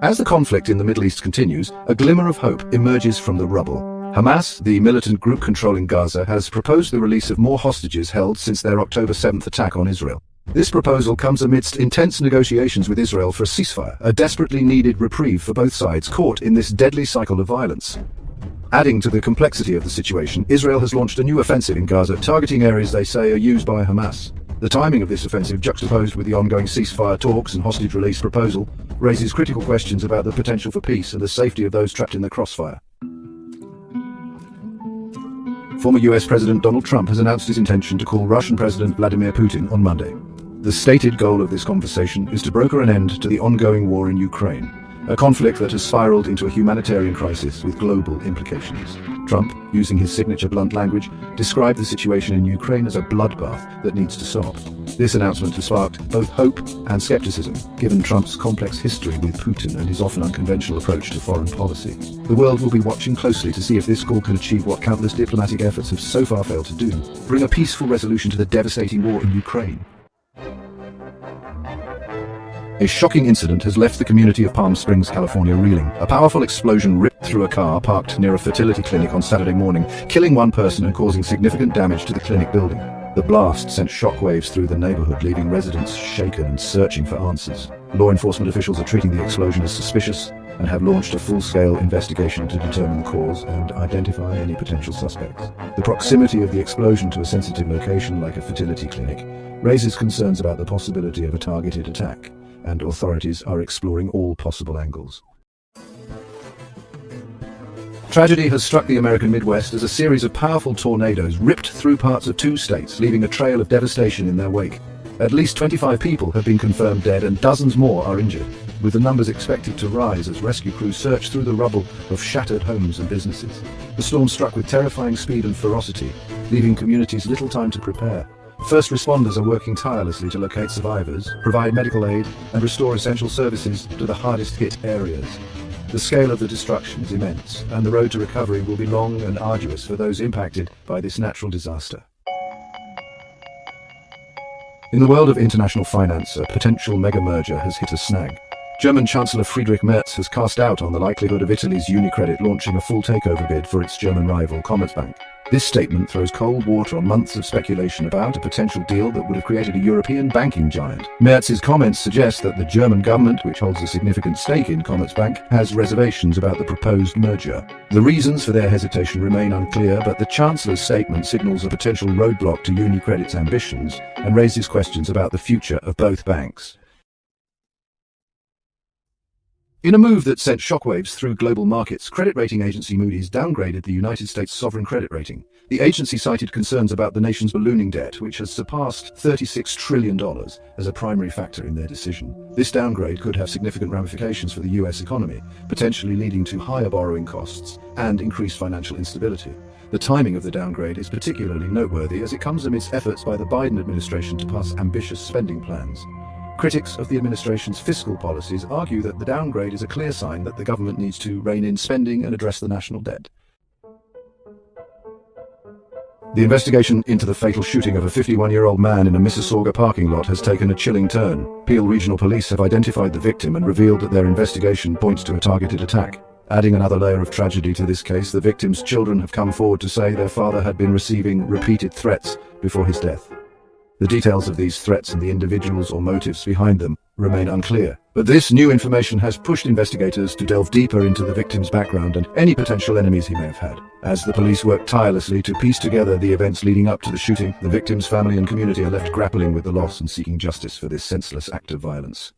As the conflict in the Middle East continues, a glimmer of hope emerges from the rubble. Hamas, the militant group controlling Gaza, has proposed the release of more hostages held since their October 7th attack on Israel. This proposal comes amidst intense negotiations with Israel for a ceasefire, a desperately needed reprieve for both sides caught in this deadly cycle of violence. Adding to the complexity of the situation, Israel has launched a new offensive in Gaza, targeting areas they say are used by Hamas. The timing of this offensive, juxtaposed with the ongoing ceasefire talks and hostage release proposal, raises critical questions about the potential for peace and the safety of those trapped in the crossfire. Former US President Donald Trump has announced his intention to call Russian President Vladimir Putin on Monday. The stated goal of this conversation is to broker an end to the ongoing war in Ukraine, a conflict that has spiraled into a humanitarian crisis with global implications. Trump, using his signature blunt language, described the situation in Ukraine as a bloodbath that needs to stop. This announcement has sparked both hope and skepticism, given Trump's complex history with Putin and his often unconventional approach to foreign policy. The world will be watching closely to see if this call can achieve what countless diplomatic efforts have so far failed to do: bring a peaceful resolution to the devastating war in Ukraine. A shocking incident has left the community of Palm Springs, California reeling. A powerful explosion ripped through a car parked near a fertility clinic on Saturday morning, killing one person and causing significant damage to the clinic building. The blast sent shockwaves through the neighborhood, leaving residents shaken and searching for answers. Law enforcement officials are treating the explosion as suspicious and have launched a full-scale investigation to determine the cause and identify any potential suspects. The proximity of the explosion to a sensitive location like a fertility clinic raises concerns about the possibility of a targeted attack, and authorities are exploring all possible angles. Tragedy has struck the American Midwest as a series of powerful tornadoes ripped through parts of 2 states, leaving a trail of devastation in their wake. At least 25 people have been confirmed dead and dozens more are injured, with the numbers expected to rise as rescue crews search through the rubble of shattered homes and businesses. The storm struck with terrifying speed and ferocity, leaving communities little time to prepare. First responders are working tirelessly to locate survivors, provide medical aid, and restore essential services to the hardest hit areas. The scale of the destruction is immense, and the road to recovery will be long and arduous for those impacted by this natural disaster. In the world of international finance, a potential mega-merger has hit a snag. German Chancellor Friedrich Merz has cast doubt on the likelihood of Italy's UniCredit launching a full takeover bid for its German rival Commerzbank. This statement throws cold water on months of speculation about a potential deal that would have created a European banking giant. Merz's comments suggest that the German government, which holds a significant stake in Commerzbank, has reservations about the proposed merger. The reasons for their hesitation remain unclear, but the Chancellor's statement signals a potential roadblock to UniCredit's ambitions and raises questions about the future of both banks. In a move that sent shockwaves through global markets, credit rating agency Moody's downgraded the United States sovereign credit rating. The agency cited concerns about the nation's ballooning debt, which has surpassed $36 trillion, as a primary factor in their decision. This downgrade could have significant ramifications for the US economy, potentially leading to higher borrowing costs and increased financial instability. The timing of the downgrade is particularly noteworthy as it comes amidst efforts by the Biden administration to pass ambitious spending plans. Critics of the administration's fiscal policies argue that the downgrade is a clear sign that the government needs to rein in spending and address the national debt. The investigation into the fatal shooting of a 51-year-old man in a Mississauga parking lot has taken a chilling turn. Peel Regional Police have identified the victim and revealed that their investigation points to a targeted attack. Adding another layer of tragedy to this case, the victim's children have come forward to say their father had been receiving repeated threats before his death. The details of these threats and the individuals or motives behind them remain unclear. But this new information has pushed investigators to delve deeper into the victim's background and any potential enemies he may have had. As the police work tirelessly to piece together the events leading up to the shooting, the victim's family and community are left grappling with the loss and seeking justice for this senseless act of violence.